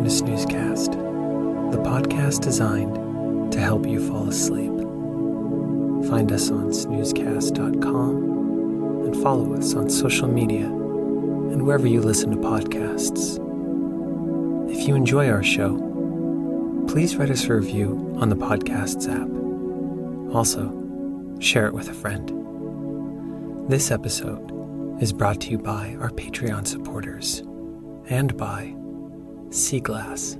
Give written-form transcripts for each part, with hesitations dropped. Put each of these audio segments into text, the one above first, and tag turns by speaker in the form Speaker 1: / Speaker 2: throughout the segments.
Speaker 1: Snoozecast, the podcast designed to help you fall asleep. Find us on snoozecast.com and follow us on social media and wherever you listen to podcasts. If you enjoy our show, please write us a review on the podcasts app. Also, share it with a friend. This episode is brought to you by our Patreon supporters and by Sea Glass.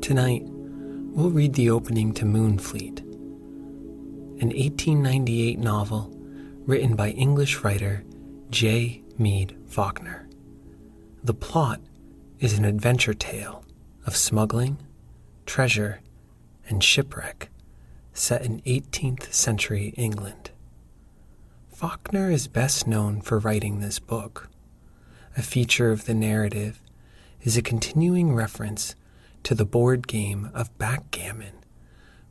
Speaker 1: Tonight, we'll read the opening to Moonfleet, an 1898 novel written by English writer J. Mead Faulkner. The plot is an adventure tale of smuggling, treasure, and shipwreck set in 18th century England. Faulkner is best known for writing this book. A feature of the narrative is a continuing reference to the board game of backgammon,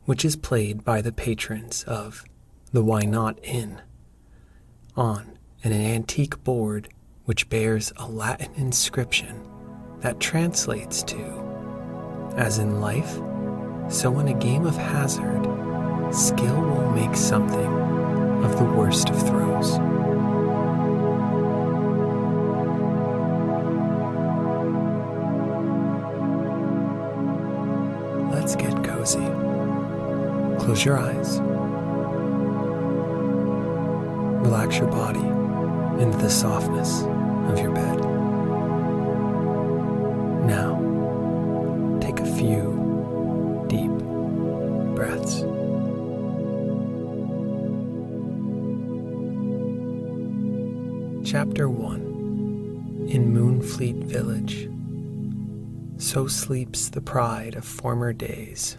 Speaker 1: which is played by the patrons of the Why Not Inn on an antique board which bears a Latin inscription that translates to, "As in life, so in a game of hazard, skill will make something of the worst of throws." Let's get cozy. Close your eyes. Relax your body into the softness of your bed. Now, take a few deep breaths. Chapter 1. In Moonfleet Village. So sleeps the pride of former days.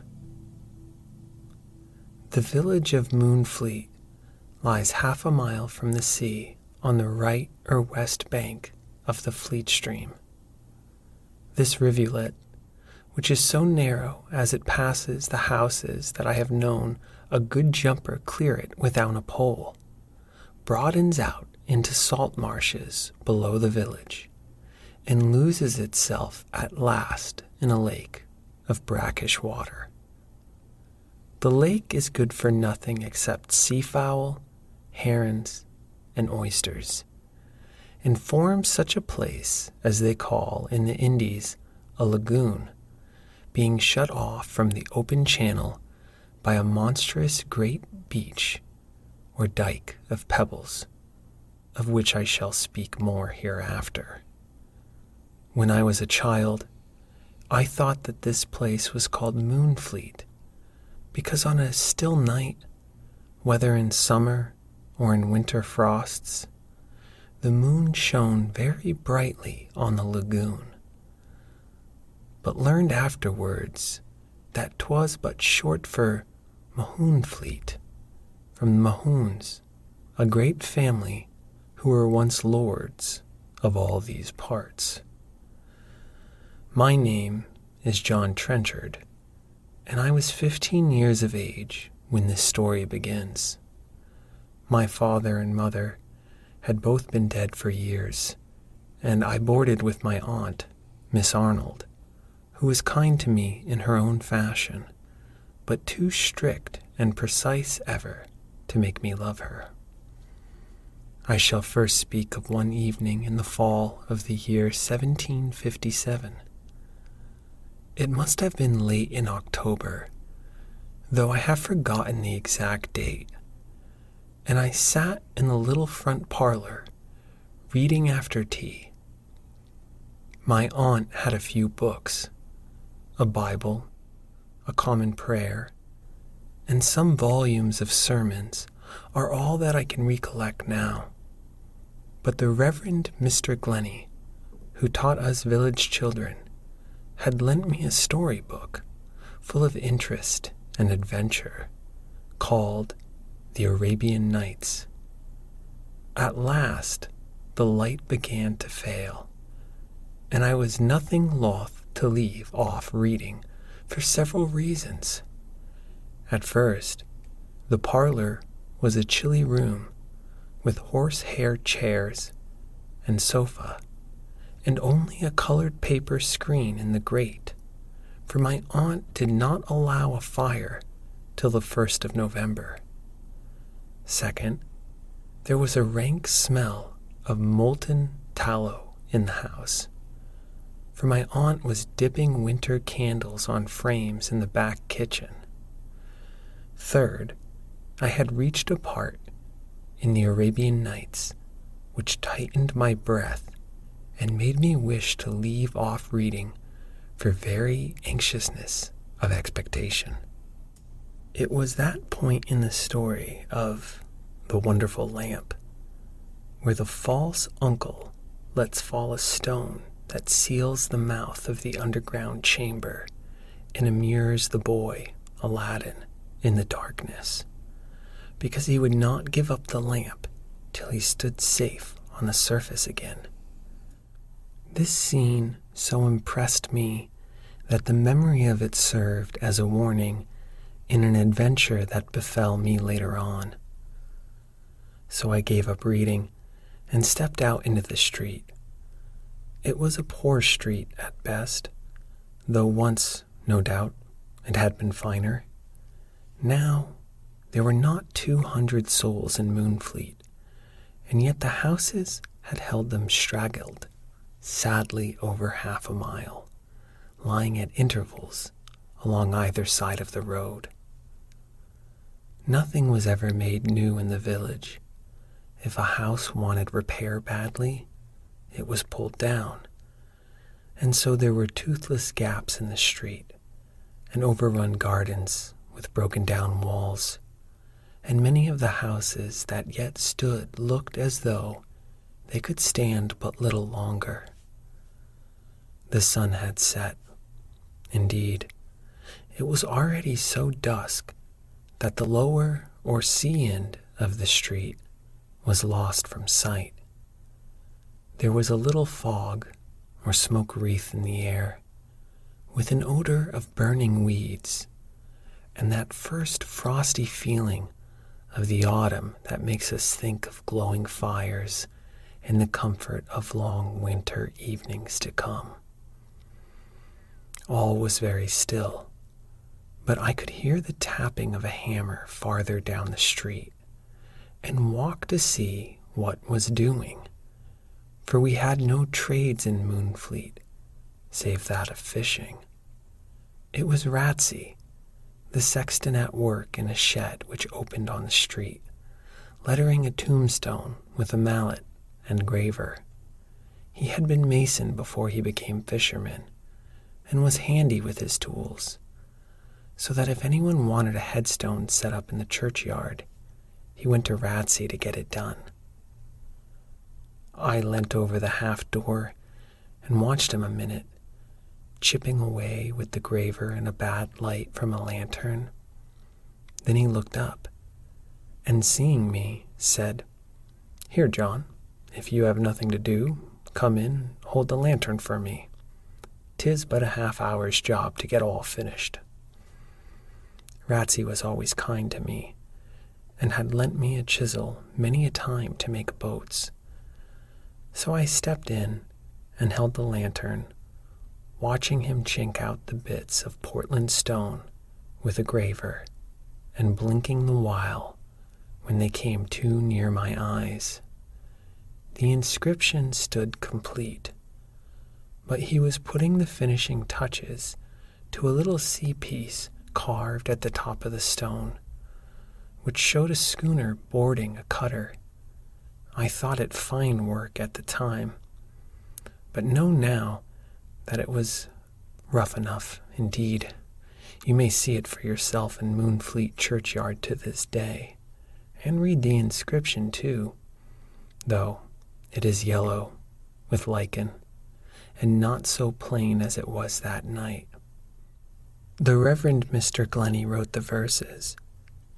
Speaker 1: The village of Moonfleet lies half a mile from the sea on the right or west bank of the Fleet Stream. This rivulet, which is so narrow as it passes the houses that I have known a good jumper clear it without a pole, broadens out into salt marshes below the village, and loses itself at last in a lake of brackish water. The lake is good for nothing except seafowl, herons, and oysters, and forms such a place as they call in the Indies a lagoon, being shut off from the open channel by a monstrous great beach or dike of pebbles, of which I shall speak more hereafter. When I was a child, I thought that this place was called Moonfleet because on a still night, whether in summer or in winter frosts, the moon shone very brightly on the lagoon, but learned afterwards that 'twas but short for Moonfleet, from the Mahoons, a great family who were once lords of all these parts. My name is John Trenchard, and I was 15 years of age when this story begins. My father and mother had both been dead for years, and I boarded with my aunt, Miss Arnold, who was kind to me in her own fashion, but too strict and precise ever to make me love her. I shall first speak of one evening in the fall of the year 1757. It must have been late in October, though I have forgotten the exact date, and I sat in the little front parlor, reading after tea. My aunt had a few books, a Bible, a Common Prayer, and some volumes of sermons are all that I can recollect now. But the Reverend Mr. Glennie, who taught us village children, had lent me a storybook full of interest and adventure called The Arabian Nights. At last, the light began to fail, and I was nothing loth to leave off reading for several reasons. At first, the parlor was a chilly room with horsehair chairs and sofa, and only a colored paper screen in the grate, for my aunt did not allow a fire till the 1st of November. Second, there was a rank smell of molten tallow in the house, for my aunt was dipping winter candles on frames in the back kitchen. Third, I had reached a part in the Arabian Nights which tightened my breath and made me wish to leave off reading for very anxiousness of expectation. It was that point in the story of The Wonderful Lamp where the false uncle lets fall a stone that seals the mouth of the underground chamber and immures the boy, Aladdin, in the darkness, because he would not give up the lamp till he stood safe on the surface again. This scene so impressed me that the memory of it served as a warning in an adventure that befell me later on. So I gave up reading and stepped out into the street. It was a poor street at best, though once, no doubt, it had been finer. Now, there were not 200 souls in Moonfleet, and yet the houses had held them straggled, sadly over half a mile, lying at intervals along either side of the road. Nothing was ever made new in the village. If a house wanted repair badly, it was pulled down, and so there were toothless gaps in the street, and overrun gardens with broken down walls, and many of the houses that yet stood looked as though they could stand but little longer. The sun had set. Indeed, it was already so dusk that the lower or sea end of the street was lost from sight. There was a little fog or smoke wreath in the air, with an odor of burning weeds, and that first frosty feeling of the autumn that makes us think of glowing fires and the comfort of long winter evenings to come. All was very still, but I could hear the tapping of a hammer farther down the street, and walked to see what was doing, for we had no trades in Moonfleet, save that of fishing. It was Ratsey, the sexton at work in a shed which opened on the street, lettering a tombstone with a mallet and graver. He had been mason before he became fisherman, and was handy with his tools, so that if anyone wanted a headstone set up in the churchyard, he went to Ratsey to get it done. I leant over the half door and watched him a minute, chipping away with the graver in a bad light from a lantern. Then he looked up, and seeing me, said, "Here, John, if you have nothing to do, come in and hold the lantern for me. 'Tis but a half-hour's job to get all finished." Ratsey was always kind to me, and had lent me a chisel many a time to make boats. So I stepped in and held the lantern, watching him chink out the bits of Portland stone with a graver, and blinking the while when they came too near my eyes. The inscription stood complete, but he was putting the finishing touches to a little sea piece carved at the top of the stone, which showed a schooner boarding a cutter. I thought it fine work at the time, but know now that it was rough enough indeed. You may see it for yourself in Moonfleet churchyard to this day, and read the inscription too, though it is yellow with lichen, and not so plain as it was that night. The Reverend Mr. Glennie wrote the verses,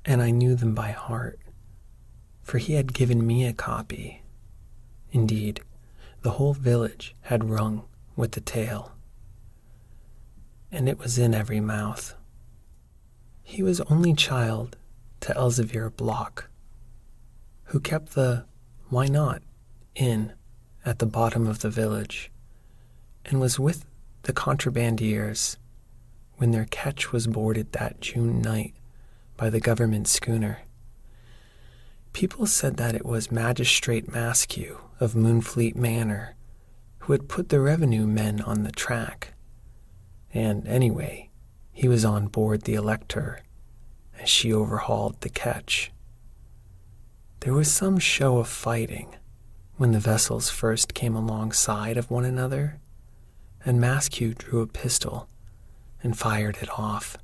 Speaker 1: and I knew them by heart, for he had given me a copy. Indeed, the whole village had rung with the tale, and it was in every mouth. He was only child to Elzevir Block, who kept the Why Not inn at the bottom of the village, and was with the contrabandiers when their ketch was boarded that June night by the government schooner. People said that it was Magistrate Maskew of Moonfleet Manor who had put the revenue men on the track, and anyway, he was on board the Elector as she overhauled the ketch. There was some show of fighting when the vessels first came alongside of one another, and Maskew drew a pistol and fired it off,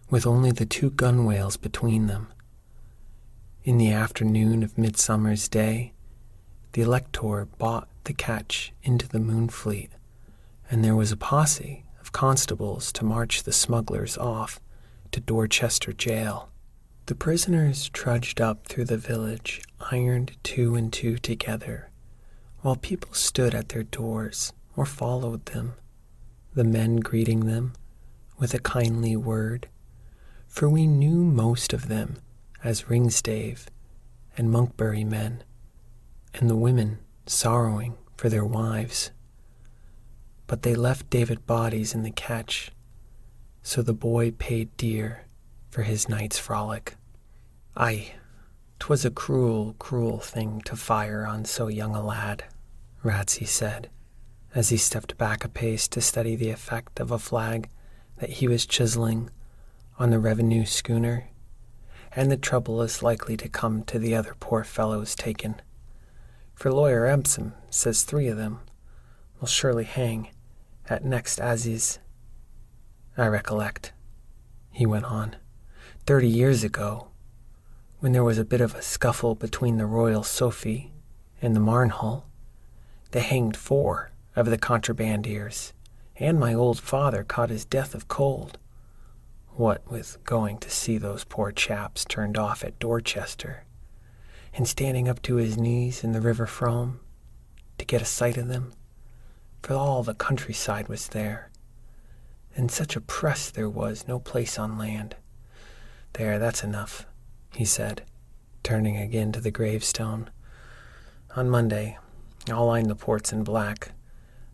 Speaker 1: with only the two gunwales between them. In the afternoon of Midsummer's Day, the Elector bought the ketch into the Moonfleet, and there was a posse of constables to march the smugglers off to Dorchester jail. The prisoners trudged up through the village, ironed two and two together, while people stood at their doors or followed them, the men greeting them with a kindly word, for we knew most of them as Ringstave and Monkbury men, and the women sorrowing for their wives. But they left David bodies in the ketch, so the boy paid dear for his night's frolic. Aye, 'twas a cruel, cruel thing to fire on so young a lad, Ratsey said, as he stepped back a pace to study the effect of a flag that he was chiseling on the revenue schooner, and the trouble is likely to come to the other poor fellows taken. For Lawyer Empson says 3 of them will surely hang at next Assize. I recollect, he went on, 30 years ago, when there was a bit of a scuffle between the Royal Sophie and the Marnhull, they hanged 4 of the contrabandiers, and my old father caught his death of cold, what with going to see those poor chaps turned off at Dorchester, and standing up to his knees in the River Frome to get a sight of them, for all the countryside was there, and such a press there was no place on land. There, that's enough, he said, turning again to the gravestone. On Monday, I'll line the ports in black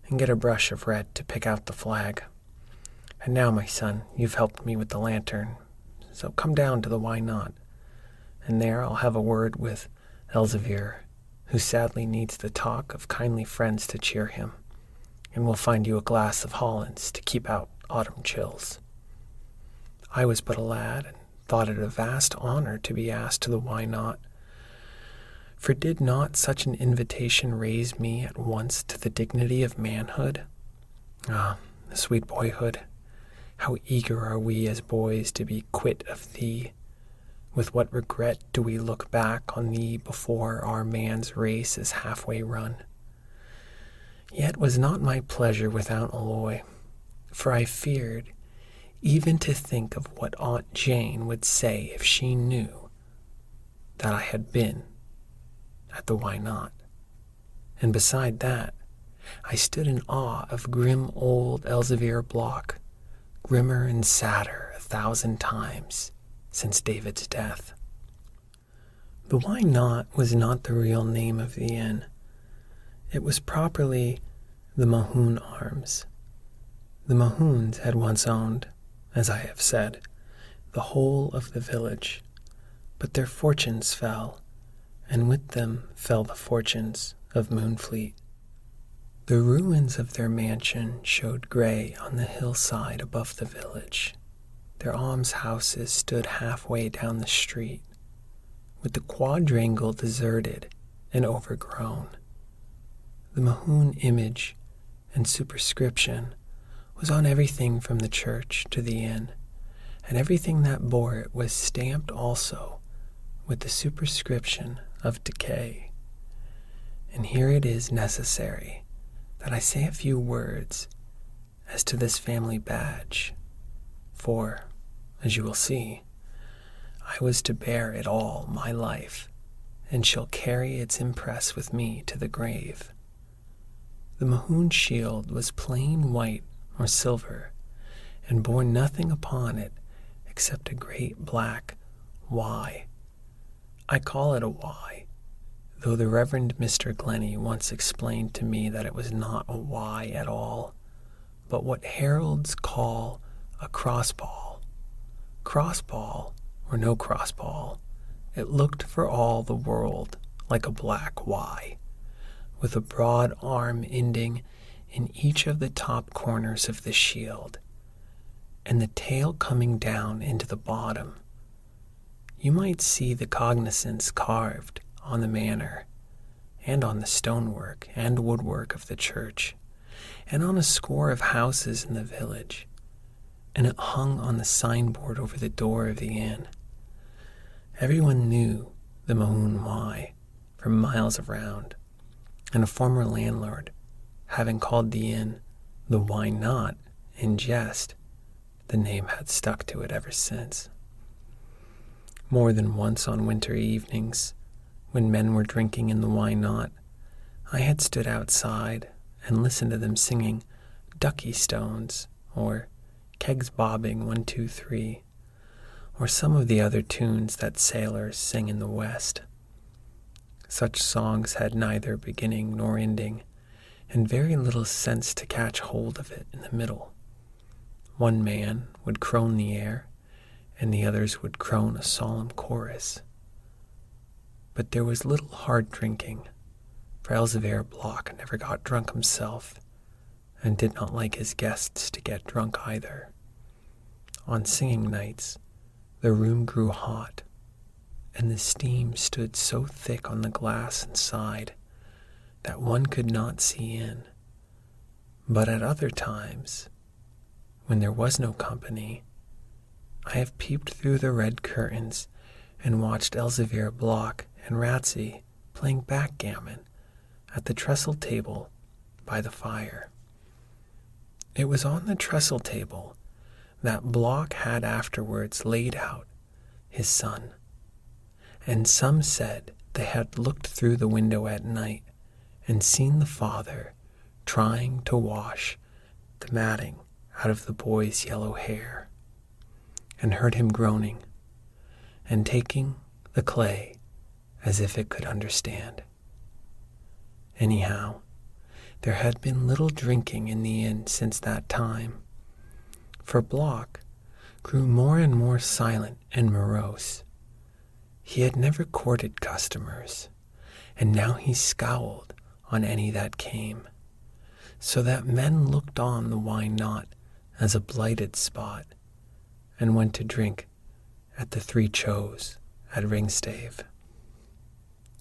Speaker 1: and get a brush of red to pick out the flag. And now, my son, you've helped me with the lantern, so come down to the Why Not, and there I'll have a word with Elzevir, who sadly needs the talk of kindly friends to cheer him, and we'll find you a glass of Hollands to keep out autumn chills. I was but a lad, and thought it a vast honor to be asked to the Why Not, for did not such an invitation raise me at once to the dignity of manhood? Ah, the sweet boyhood! How eager are we as boys to be quit of thee! With what regret do we look back on thee before our man's race is halfway run! Yet was not my pleasure without alloy, for I feared even to think of what Aunt Jane would say if she knew that I had been at the Why Not. And beside that, I stood in awe of grim old Elzevir Block, grimmer and sadder 1,000 times since David's death. The Why Not was not the real name of the inn. It was properly the Mahoon Arms. The Mahoons had once owned, as I have said, the whole of the village, but their fortunes fell, and with them fell the fortunes of Moonfleet. The ruins of their mansion showed gray on the hillside above the village. Their almshouses stood halfway down the street, with the quadrangle deserted and overgrown. The Mahoon image and superscription was on everything from the church to the inn, and everything that bore it was stamped also with the superscription of decay. And here it is necessary that I say a few words as to this family badge, for, as you will see, I was to bear it all my life, and shall carry its impress with me to the grave. The Mahoon shield was plain white or silver, and bore nothing upon it except a great black Y. I call it a Y, though the Reverend Mr. Glennie once explained to me that it was not a Y at all, but what heralds call a crossball. Crossball, or no crossball, it looked for all the world like a black Y, with a broad arm ending in each of the top corners of the shield, and the tail coming down into the bottom. You might see the cognizance carved on the manor, and on the stonework and woodwork of the church, and on a score of houses in the village, and it hung on the signboard over the door of the inn. Everyone knew the Mahoon Y for miles around, and a former landlord, having called the inn the Why Not in jest, the name had stuck to it ever since. More than once on winter evenings, when men were drinking in the Why Not, I had stood outside and listened to them singing Ducky Stones, or Kegs Bobbing 1, 2, 3, or some of the other tunes that sailors sing in the West. Such songs had neither beginning nor ending, and very little sense to catch hold of it in the middle. One man would crone the air, and the others would crone a solemn chorus. But there was little hard drinking, for Elzevir Block never got drunk himself, and did not like his guests to get drunk either. On singing nights, the room grew hot, and the steam stood so thick on the glass inside that one could not see in. But at other times, when there was no company, I have peeped through the red curtains and watched Elzevir Block and Ratsey playing backgammon at the trestle table by the fire. It was on the trestle table that Block had afterwards laid out his son, and some said they had looked through the window at night and seen the father trying to wash the matting out of the boy's yellow hair, and heard him groaning and taking the clay as if it could understand. Anyhow, there had been little drinking in the inn since that time, for Block grew more and more silent and morose. He had never courted customers, and now he scowled on any that came, so that men looked on the Why Not as a blighted spot, and went to drink at the Three Choes at Ringstave.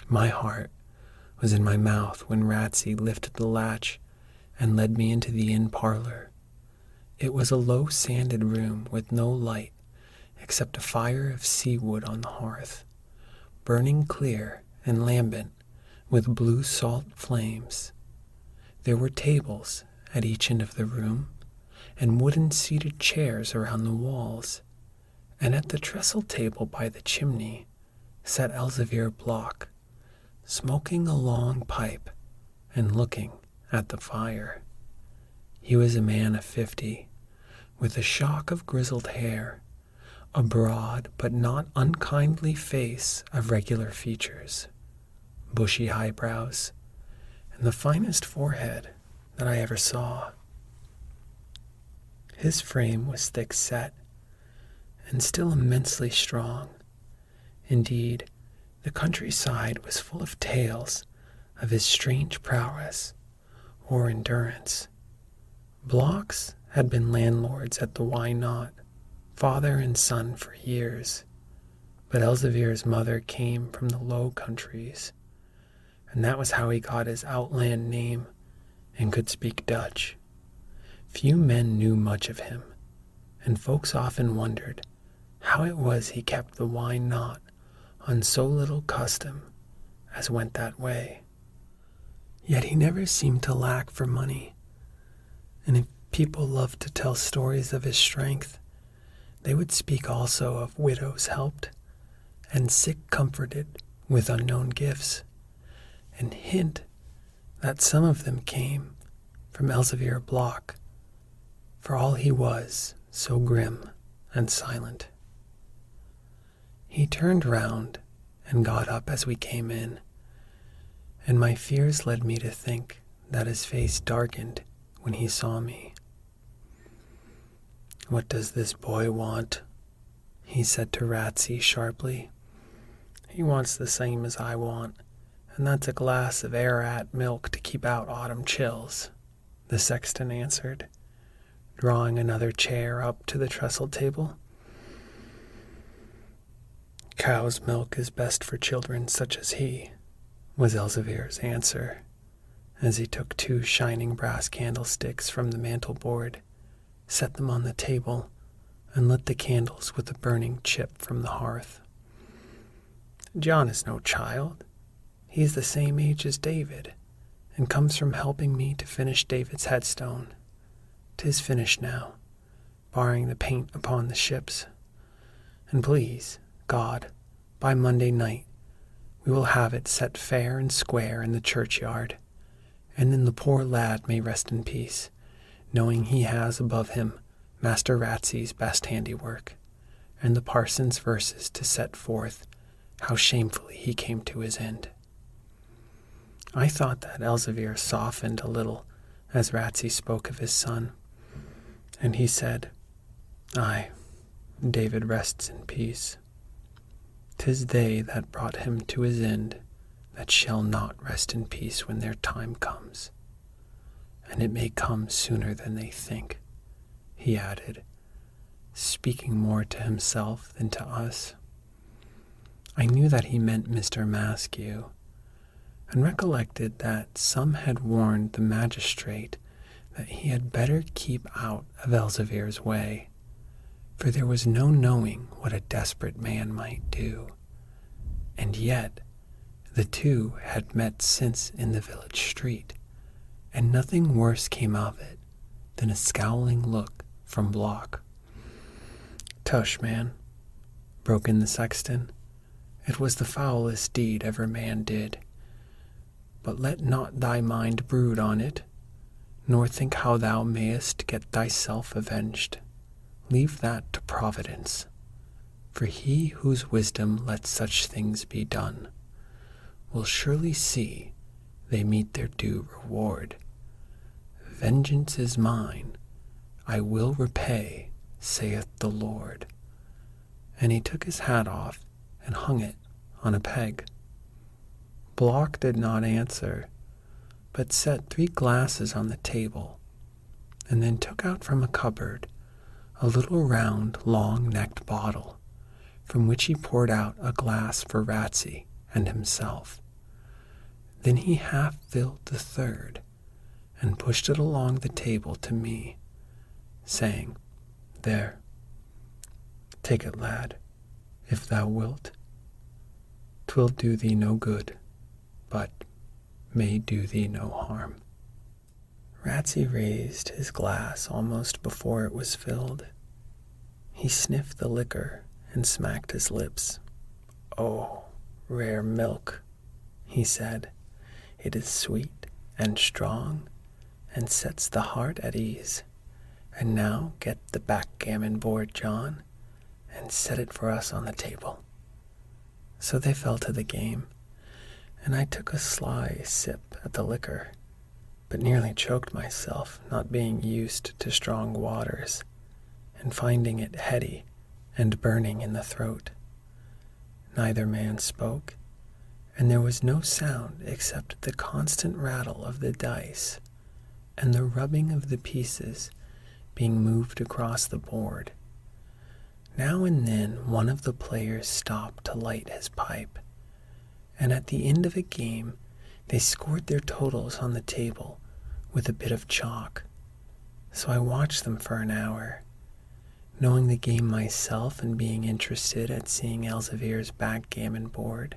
Speaker 1: My heart was in my mouth when Ratsey lifted the latch and led me into the inn parlor. It was a low sanded room with no light except a fire of sea wood on the hearth, burning clear and lambent with blue salt flames. There were tables at each end of the room, and wooden seated chairs around the walls, and at the trestle table by the chimney sat Elzevir Block, smoking a long pipe and looking at the fire. He was a man of 50, with a shock of grizzled hair, a broad but not unkindly face of regular features, bushy eyebrows, and the finest forehead that I ever saw. His frame was thick-set and still immensely strong. Indeed, the countryside was full of tales of his strange prowess or endurance. Blocks had been landlords at the Why Not, father and son for years, but Elzevir's mother came from the Low Countries, and that was how he got his outland name and could speak Dutch. Few men knew much of him, and folks often wondered how it was he kept the Why Not on so little custom as went that way. Yet he never seemed to lack for money, and if people loved to tell stories of his strength, they would speak also of widows helped and sick comforted with unknown gifts, and hint that some of them came from Elzevir Block, for all he was so grim and silent. He turned round and got up as we came in, and my fears led me to think that his face darkened when he saw me. "What does this boy want?" he said to Ratsey sharply. "He wants the same as I want, and that's a glass of Ararat milk to keep out autumn chills," the sexton answered, drawing another chair up to the trestle table. "Cow's milk is best for children such as he," was Elzevir's answer, as he took 2 shining brass candlesticks from the mantel-board, set them on the table, and lit the candles with a burning chip from the hearth. "John is no child. He is the same age as David, and comes from helping me to finish David's headstone. 'Tis finished now, barring the paint upon the ships. And please, God, by Monday night we will have it set fair and square in the churchyard, and then the poor lad may rest in peace, knowing he has above him Master Ratsey's best handiwork, and the parson's verses to set forth how shamefully he came to his end." I thought that Elzevir softened a little as Ratsey spoke of his son, and he said, "Aye, David rests in peace. 'Tis they that brought him to his end that shall not rest in peace when their time comes. And it may come sooner than they think," he added, speaking more to himself than to us. I knew that he meant Mr. Maskew, and recollected that some had warned the magistrate that he had better keep out of Elzevir's way, for there was no knowing what a desperate man might do. And yet the two had met since in the village street, and nothing worse came of it than a scowling look from Block. "Tush, man," broke in the sexton, "it was the foulest deed ever man did. But let not thy mind brood on it, nor think how thou mayest get thyself avenged. Leave that to Providence, for he whose wisdom lets such things be done will surely see they meet their due reward. Vengeance is mine, I will repay, saith the Lord." And he took his hat off and hung it on a peg. Block did not answer, but set 3 glasses on the table, and then took out from a cupboard a little round, long-necked bottle, from which he poured out a glass for Ratsey and himself. Then he half filled the 3rd, and pushed it along the table to me, saying, "There, take it, lad, if thou wilt. 'Twill do thee no good, but may do thee no harm." Ratsey raised his glass almost before it was filled. He sniffed the liquor and smacked his lips. "Oh, rare milk," he said. "It is sweet and strong, and sets the heart at ease. And now get the backgammon board, John, and set it for us on the table." So they fell to the game, and I took a sly sip at the liquor, but nearly choked myself, not being used to strong waters, and finding it heady and burning in the throat. Neither man spoke, and there was no sound except the constant rattle of the dice and the rubbing of the pieces being moved across the board. Now and then one of the players stopped to light his pipe, and at the end of a game they scored their totals on the table with a bit of chalk. So I watched them for an hour, knowing the game myself and being interested at seeing Elzevir's backgammon board,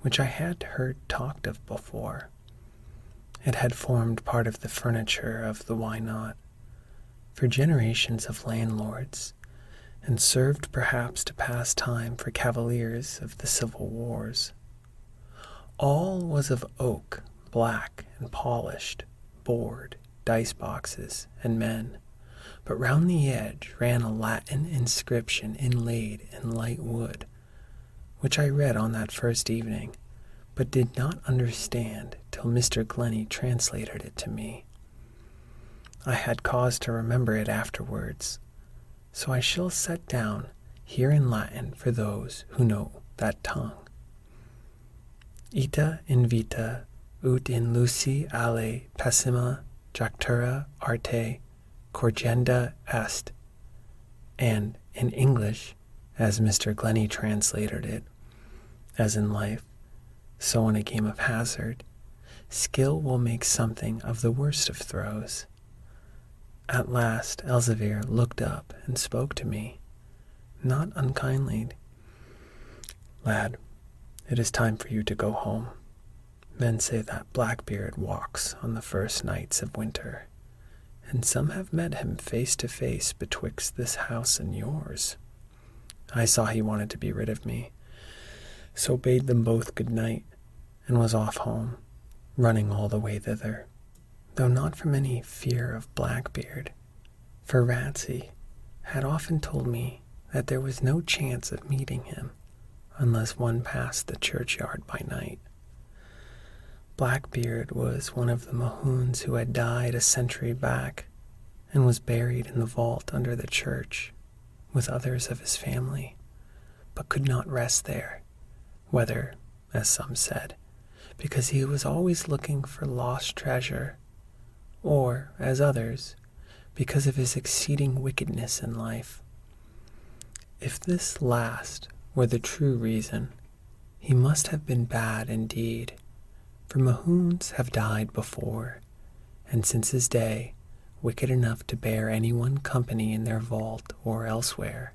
Speaker 1: which I had heard talked of before. It had formed part of the furniture of the Why Not for generations of landlords, and served perhaps to pass time for cavaliers of the civil wars. All was of oak, black and polished, board, dice boxes, and men, but round the edge ran a Latin inscription inlaid in light wood, which I read on that first evening, but did not understand till Mr. Glennie translated it to me. I had cause to remember it afterwards, so I shall set down here in Latin for those who know that tongue. Ita invita ut in luci alle pessima jactura arte corgenda est, and in English, as Mr. Glennie translated it, as in life, so in a game of hazard, skill will make something of the worst of throws. At last Elzevir looked up and spoke to me, not unkindly. "Lad, it is time for you to go home. Men say that Blackbeard walks on the first nights of winter, and some have met him face to face betwixt this house and yours. I saw he wanted to be rid of me, so bade them both good night, and was off home, running all the way thither, though not from any fear of Blackbeard, for Ratsey had often told me that there was no chance of meeting him unless one passed the churchyard by night. Blackbeard was one of the Mahoons who had died a century back, and was buried in the vault under the church, with others of his family, but could not rest there, whether, as some said, because he was always looking for lost treasure, or, as others, because of his exceeding wickedness in life. If this last were the true reason, he must have been bad indeed, for Mahoons have died before, and since his day, wicked enough to bear anyone company in their vault or elsewhere.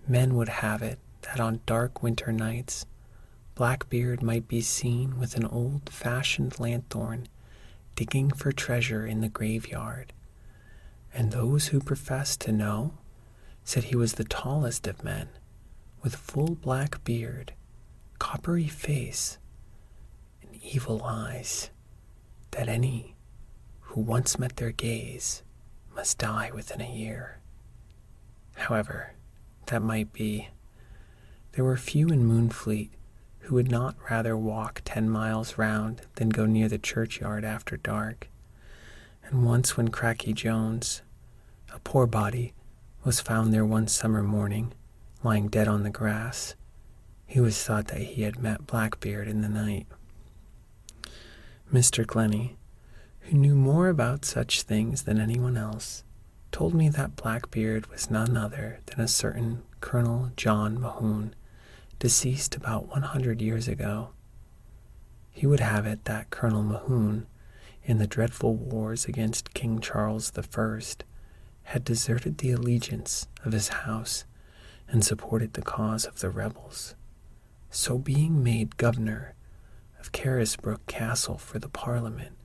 Speaker 1: Men would have it that on dark winter nights, Blackbeard might be seen with an old-fashioned lanthorn digging for treasure in the graveyard, and those who professed to know said he was the tallest of men, with full black beard, coppery face, and evil eyes, that any who once met their gaze must die within a year. However, that might be. There were few in Moonfleet who would not rather walk 10 miles round than go near the churchyard after dark, and once when Cracky Jones, a poor body, was found there one summer morning, lying dead on the grass, he was thought that he had met Blackbeard in the night. Mr. Glennie, who knew more about such things than anyone else, told me that Blackbeard was none other than a certain Colonel John Mahoon, deceased about 100 years ago. He would have it that Colonel Mahoon, in the dreadful wars against King Charles I, had deserted the allegiance of his house and supported the cause of the rebels. So being made governor of Carisbrooke Castle for the Parliament,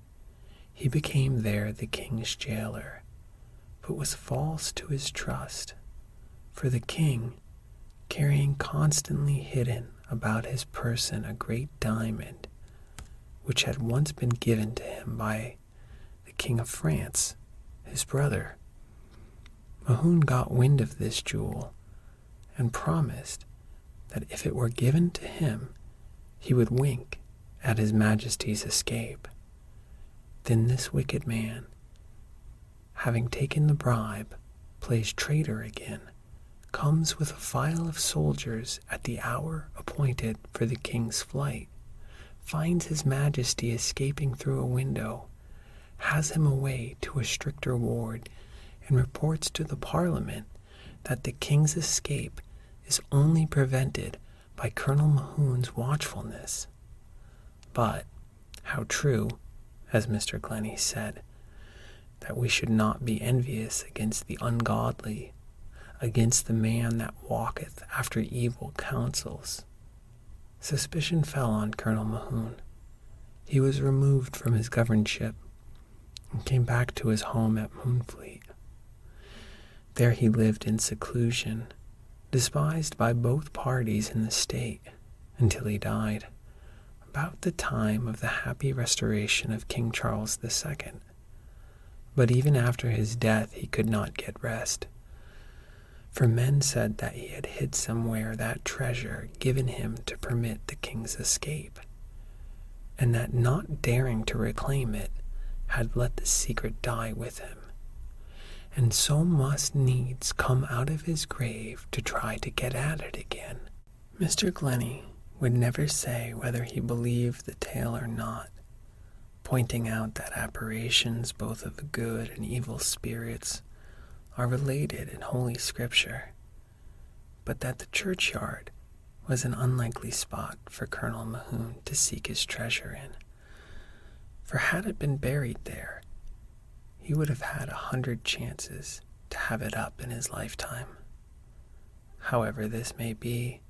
Speaker 1: he became there the king's jailer, but was false to his trust, for the king, carrying constantly hidden about his person a great diamond, which had once been given to him by the King of France, his brother. Mahoon got wind of this jewel, and promised that if it were given to him, he would wink at his Majesty's escape. Then this wicked man, having taken the bribe, plays traitor again, comes with a file of soldiers at the hour appointed for the king's flight, finds his Majesty escaping through a window, has him away to a stricter ward, and reports to the Parliament that the king's escape is only prevented by Colonel Mahoon's watchfulness. But how true, as Mr. Glennie said, that we should not be envious against the ungodly, against the man that walketh after evil counsels. Suspicion fell on Colonel Mahoon, he was removed from his governorship and came back to his home at Moonfleet. There he lived in seclusion, despised by both parties in the state, until he died, about the time of the happy restoration of King Charles II. But even after his death he could not get rest, for men said that he had hid somewhere that treasure given him to permit the king's escape, and that not daring to reclaim it, had let the secret die with him, and so must needs come out of his grave to try to get at it again. Mr. Glennie would never say whether he believed the tale or not, pointing out that apparitions both of good and evil spirits are related in Holy Scripture, but that the churchyard was an unlikely spot for Colonel Mahoon to seek his treasure in, for had it been buried there, he would have had 100 chances to have it up in his lifetime. However this may be,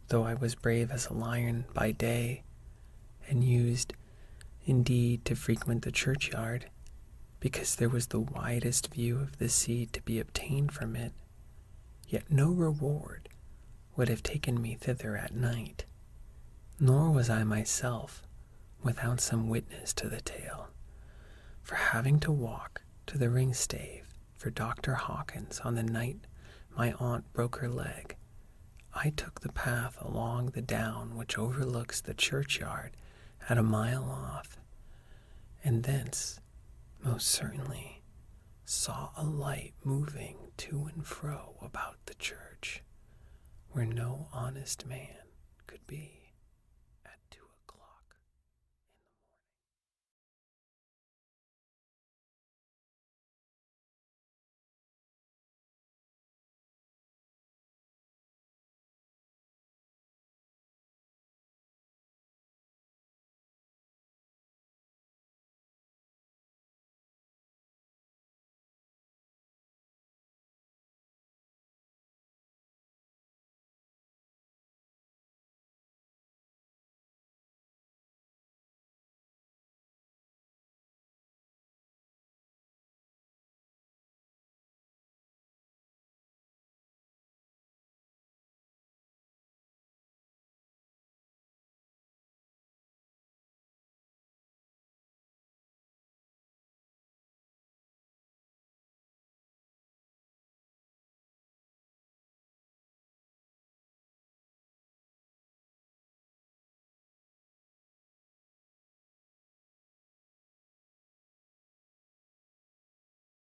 Speaker 1: though I was brave as a lion by day, and used indeed to frequent the churchyard, because there was the widest view of the sea to be obtained from it, yet no reward would have taken me thither at night, nor was I myself without some witness to the tale, for having to walk to the ringstave for Dr. Hawkins on the night my aunt broke her leg, I took the path along the down which overlooks the churchyard at a mile off, and thence most certainly saw a light moving to and fro about the church, where no honest man could be.